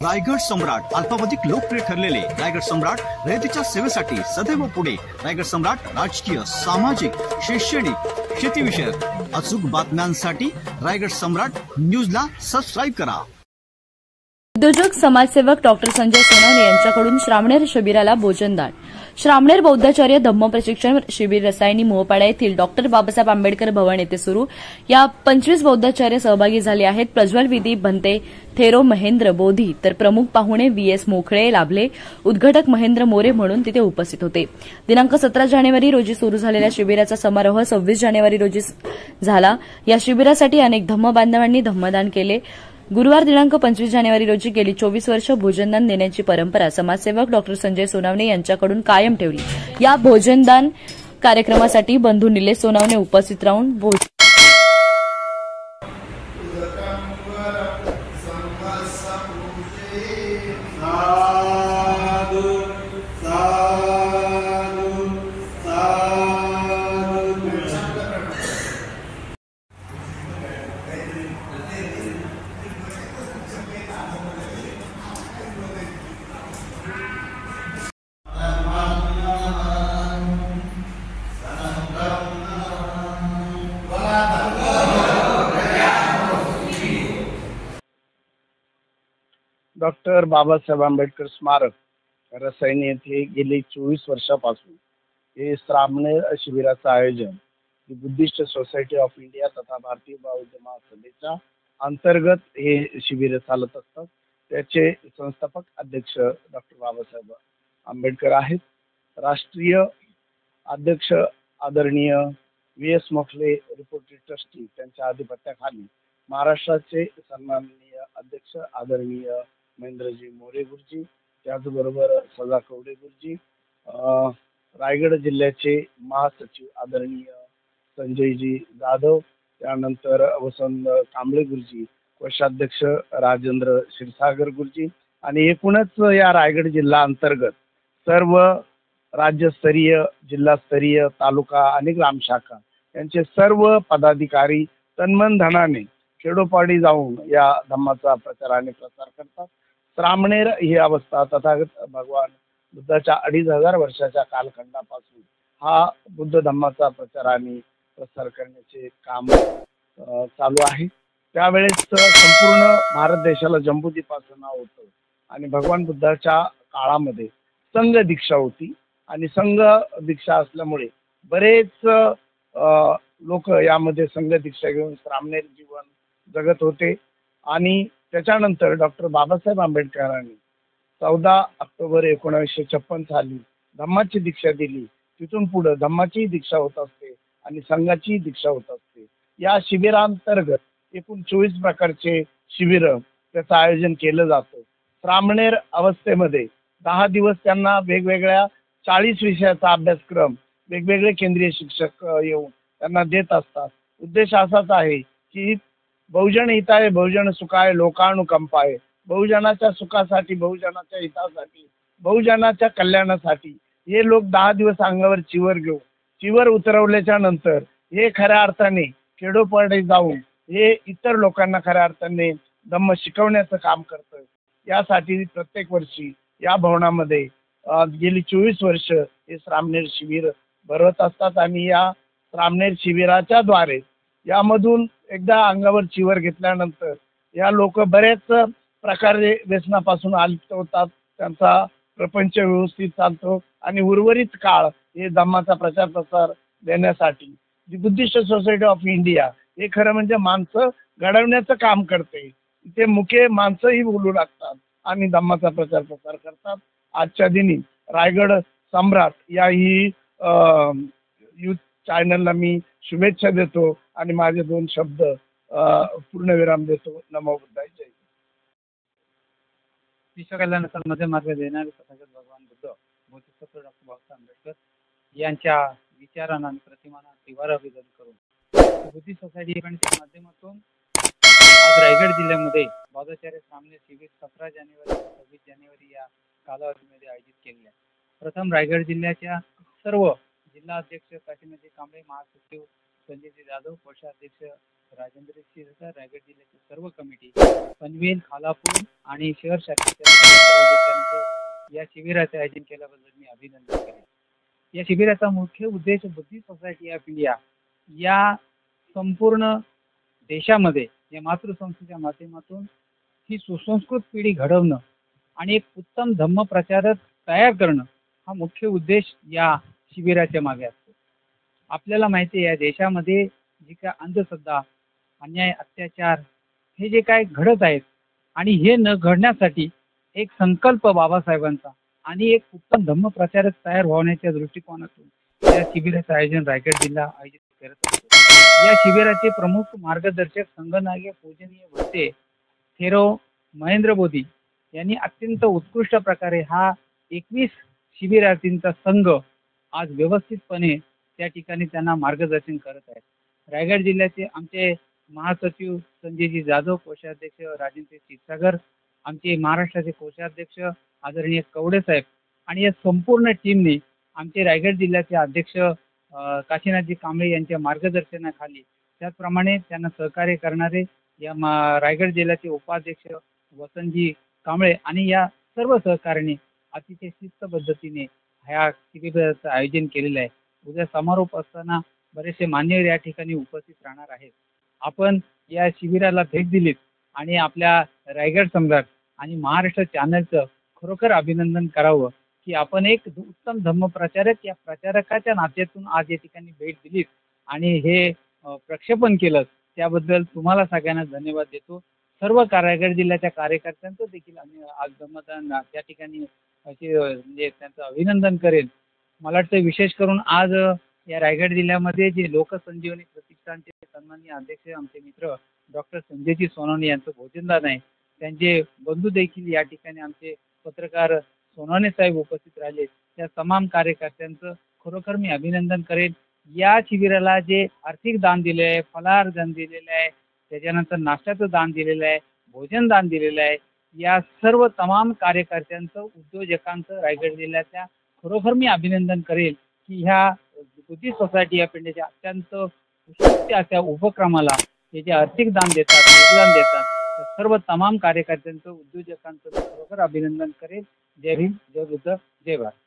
रायगड सम्राट अल्पावधिक लोकप्रिय ठरलेले रायगड सम्राट रयतेच्या सेवेसाठी सदैव पुढे. रायगड सम्राट राजकीय, सामाजिक, शैक्षणिक, शेतीविषयक अचूक बातम्यांसाठी रायगड सम्राट न्यूजला सबस्क्राईब करा. उद्योजक समाजसेवक डॉक्टर संजय सोनवणे यांच्याकडून श्रामणेर शिबिराला भोजनदान. श्रामणेर बौद्धाचार्य धम्म प्रशिक्षण शिबिर रसायनी मोहपाडा येथील डॉक्टर बाबासाहेब आंबेडकर भवन येथे सुरू. या 25 बौद्धाचार्य सहभागी झाले आहेत. प्रज्वल विधी भंते, थेरो महेंद्र बोधी तर प्रमुख पाहुणे व्ही.एस. मोखळे लाभले. उद्घाटक महेंद्र मोरे म्हणून तिथे उपस्थित होते. दिनांक 17 जानेवारी रोजी सुरू झालेल्या शिबिराचा समारोह 26 जानेवारी रोजी झाला. या शिबिरासाठी अनेक धम्म बांधवांनी धम्मदान केले. गुरुवार दिनांक 25 जानेवारी रोजी गेली 24 वर्ष भोजनदान देण्याची परंपरा समाजसेवक डॉक्टर संजय सोनवणे यांच्याकडून कायम ठेवली. या भोजनदान कार्यक्रमासाठी बंधू निलेश सोनवणे उपस्थित राहून डॉक्टर बाबासाहेब आंबेडकर स्मारक रसायनी येथे गेली 24 वर्षापासून हे श्रामणेर शिबिराचं आयोजन बुद्धिस्ट सोसायटी ऑफ इंडिया तथा भारतीय बौद्ध महासभेच्या अंतर्गत हे शिबिर चालत असतात. त्याचे संस्थापक अध्यक्ष डॉक्टर बाबासाहेब आंबेडकर आहेत. राष्ट्रीय अध्यक्ष आदरणीय व्ही.एस. मोखले रिपोर्टरी ट्रस्टी त्यांच्या आधिपत्याखाली महाराष्ट्राचे सन्माननीय अध्यक्ष आदरणीय महेंद्रजी मोरे गुरुजी, त्याचबरोबर सदा कवडे गुरुजी, रायगड जिल्ह्याचे महासचिव आदरणीय संजयजी जाधव, त्यानंतर वसंत कांबळे गुरुजी, कोषाध्यक्ष राजेंद्र क्षीरसागर गुरुजी आणि एकूणच या रायगड जिल्हा अंतर्गत सर्व राज्यस्तरीय, जिल्हास्तरीय, तालुका आणि ग्रामशाखा यांचे सर्व पदाधिकारी तन्मन धनाने खेडोपाडी जाऊन या धम्माचा प्रचार आणि प्रसार करतात. श्रामणेर ही अवस्था तथागत भगवान बुद्धाच्या 2500 वर्षाच्या कालखंडापासून हा बुद्ध धम्माचा प्रचार आणि प्रसार करण्याचे काम चालू आहे. त्यावेळेस संपूर्ण भारत देशाला जम्बूद्वीपाचं नाव होतं आणि भगवान बुद्धाच्या काळामध्ये संघ दीक्षा होती आणि संघ दीक्षा असल्यामुळे बरेच लोक यामध्ये संघ दीक्षा घेऊन श्रामणेर जीवन जगत होते. आणि त्याच्यानंतर डॉक्टर बाबासाहेब आंबेडकरांनी 14 ऑक्टोबर 1956 साली धम्माची दीक्षा दिली. तिथून पुढे धम्माची दीक्षा होत असते आणि संघाची दीक्षा होत असते. या शिबिरांतर्गत एकूण 24 प्रकारचे शिबिर त्याचं आयोजन केलं जातं. श्रामणेर अवस्थेमध्ये 10 दिवस त्यांना वेगवेगळ्या 40 विषयाचा अभ्यासक्रम वेगवेगळे केंद्रीय शिक्षक येऊन त्यांना देत असतात. उद्देश असाच आहे की बहुजन हिताय बहुजन सुखाय लोकानुकंपाय, बहुजनाच्या सुखासाठी, बहुजनाच्या हितासाठी, बहुजनाच्या कल्याणासाठी हे लोक 10 दिवस अंगावर चिवर घेऊन चिवर उतरवल्याच्या नंतर हे खऱ्या अर्थाने खेडोपाडी जाऊन हे इतर लोकांना खऱ्या अर्थाने धम्म शिकवण्याचं काम करतं. यासाठी प्रत्येक वर्षी या भवनामध्ये गेली 24 वर्ष हे श्रामणेर शिबिर भरवत असतात. आणि या श्रामणेर शिबिराच्या द्वारे यामधून एकदा अंगावर चिवर घेतल्यानंतर या लोक बरेच प्रकारे व्यसनापासून अलिप्त होतात. त्यांचा प्रपंच व्यवस्थित चालतो आणि उर्वरित काळ हे धम्माचा प्रचार प्रसार देण्यासाठी जी बुद्धिस्ट सोसायटी ऑफ इंडिया हे खरं म्हणजे माणसं घडवण्याचं काम करते. ते मुखे माणसंही बोलू लागतात आणि धम्माचा प्रचार प्रसार करतात. आजच्या दिनी रायगड सम्राट या ही यूथ चॅनलला मी शुभेच्छा देतो आणि माझे 2 शब्द पूर्णविराम देतो. नमो बुद्धाय. जय. विश्वकल्याणामध्ये मार्ग देणारे तथागत भगवान बुद्ध बोधिसत्व डॉक्टर बाबासाहेब आंबेडकर यांच्या विचारांना आणि प्रतिमांना त्रिवार अभिवादन करून बुद्धी सोसायटीच्या माध्यमातून आज रायगड जिल्ह्यामध्ये बौद्धाचार्य श्रामणेर शिबिर 17 जानेवारी ते 26 जानेवारी या कालावधीमध्ये आयोजित केले आहे. प्रथम रायगड जिल्ह्याच्या सर्व जिल्हा अध्यक्ष काशीनाथजी कांबळे, महासचिव संजयजी जाधव, कोषाध्यक्ष राजेंद्र क्षीरसागर, रायगड जिल्ह्याची सर्व कमिटी, पनवेल, खालापूर आणि शहर शाखेच्या सर्व पदाधिकाऱ्यांचं या शिबिराचे आयोजन केल्याबद्दल मी अभिनंदन करेन. या शिबिराचा मुख्य उद्देश बुद्धिस्ट सोसायटी ऑफ इंडिया या संपूर्ण देशामध्ये या मातृसंस्थेच्या माध्यमातून ही सुसंस्कृत पिढी घडवणं आणि एक उत्तम धम्म प्रचारक तयार करणं हा मुख्य उद्देश या शिबिराच्या मागे असतो. आपल्याला माहिती आहे या देशामध्ये जी काय अंधश्रद्धा, अन्याय, अत्याचार हे जे काय घडत आहेत आणि हे न घडण्यासाठी एक संकल्प बाबासाहेबांचा आणि एक उत्तम धम्म प्रचारक तयार होण्याच्या दृष्टिकोनातून या शिबिराचं आयोजन रायगड जिल्हा आयोजित करत असतो. या शिबिराचे प्रमुख मार्गदर्शक संगनागे पूजनीय होते थेरो महेंद्र मोदी यांनी अत्यंत उत्कृष्ट प्रकारे हा 21 शिबिरार्थींचा संघ आज व्यवस्थितपणे त्या ठिकाणी त्यांना मार्गदर्शन करत आहेत. रायगड जिल्ह्याचे आमचे महासचिव संजयजी जाधव, कोषाध्यक्ष राजेंद्र क्षीरसागर, आमचे महाराष्ट्राचे कोषाध्यक्ष आदरणीय कवडे साहेब आणि या संपूर्ण टीमने आमचे रायगड जिल्ह्याचे अध्यक्ष काशीनाथजी कांबळे यांच्या मार्गदर्शनाखाली, त्याचप्रमाणे त्यांना सहकार्य करणारे या रायगड जिल्ह्याचे उपाध्यक्ष वसंतजी कांबळे आणि या सर्व सहकार्याने अतिशय शिस्त पद्धतीने ह्या शिबिराचं आयोजन केलेलं आहे. उद्या समारोप असताना बरेचसे मान्यवर या ठिकाणी उपस्थित राहणार आहेत. आपण या शिबिराला भेट दिलीत आणि आपल्या रायगड सम्राट आणि महाराष्ट्र चॅनलचं खरोखर अभिनंदन करावं की आपण एक उत्तम धम्म प्रचारक या प्रचारकाच्या नात्यातून आज या ठिकाणी भेट दिलीत आणि हे प्रक्षेपण केलं, त्याबद्दल तुम्हाला सगळ्यांना धन्यवाद देतो. सर्व रायगड जिल्ह्याच्या कार्यकर्त्यांचं देखील आम्ही आज धम्मदान त्या ठिकाणी म्हणजे त्यांचं अभिनंदन करेन. मला वाटतं विशेष करून आज या रायगड जिल्ह्यामध्ये जे लोकसंजीवनी प्रतिष्ठानचे सन्माननीय अध्यक्ष आमचे मित्र डॉक्टर संजयजी सोनवणे यांचं भोजनदान आहे. त्यांचे बंधू देखील या ठिकाणी आमचे पत्रकार सोनवणे साहेब उपस्थित राहिले. त्या तमाम कार्यकर्त्यांचं खरोखर मी अभिनंदन करेन. या शिबिराला जे आर्थिक दान दिले आहे, फलाहार दान दिलेलं आहे, त्याच्यानंतर नाश्त्याचं दान दिलेलं आहे, भोजन दान दिलेलं आहे, या सर्व तमाम कार्यकर्त्यांचं, उद्योजकांचं रायगड जिल्ह्याच्या खरोखर मी अभिनंदन करेल की ह्या बुद्धिस्ट सोसायटी ऑफ इंडियाच्या अत्यंत उत्कृष्ट अशा उपक्रमाला हे जे आर्थिक दान देतात, योगदान देतात, त्या सर्व तमाम कार्यकर्त्यांचं, उद्योजकांचं खरोखर अभिनंदन करेल. जय भीम, जय बुद्ध, जय भारत.